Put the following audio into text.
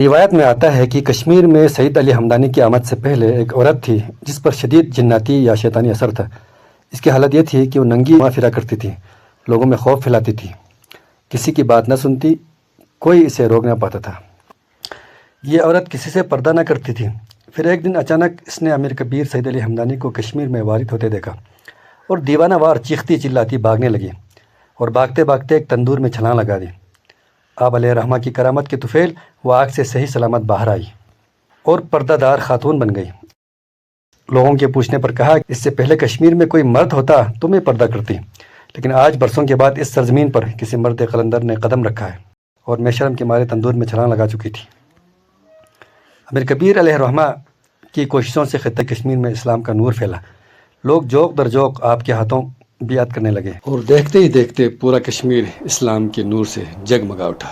روایت میں آتا ہے کہ کشمیر میں سید علی ہمدانی کی آمد سے پہلے ایک عورت تھی جس پر شدید جناتی یا شیطانی اثر تھا۔ اس کی حالت یہ تھی کہ وہ ننگی پھرا کرتی تھی، لوگوں میں خوف پھیلاتی تھی، کسی کی بات نہ سنتی، کوئی اسے روک نہ پاتا تھا۔ یہ عورت کسی سے پردہ نہ کرتی تھی۔ پھر ایک دن اچانک اس نے امیر کبیر سید علی ہمدانی کو کشمیر میں وارد ہوتے دیکھا اور دیوانہ وار چیختی چلاتی بھاگنے لگی اور بھاگتے بھاگتے ایک تندور میں چھلانگ لگا دی۔ آپ علیہ رحمہ کی کرامت کی طفیل وہ آگ سے صحیح سلامت باہر آئی اور پردہ دار خاتون بن گئی۔ لوگوں کے پوچھنے پر کہا کہ اس سے پہلے کشمیر میں کوئی مرد ہوتا تو میں پردہ کرتی، لیکن آج برسوں کے بعد اس سرزمین پر کسی مرد قلندر نے قدم رکھا ہے اور میں شرم کے مارے تندور میں چھلانگ لگا چکی تھی۔ امیر کبیر علیہ رحمہ کی کوششوں سے خطہ کشمیر میں اسلام کا نور پھیلا۔ لوگ جوق در جوق آپ کے ہاتھوں بیعت کرنے لگے اور دیکھتے ہی دیکھتے پورا کشمیر اسلام کے نور سے جگمگا اٹھا۔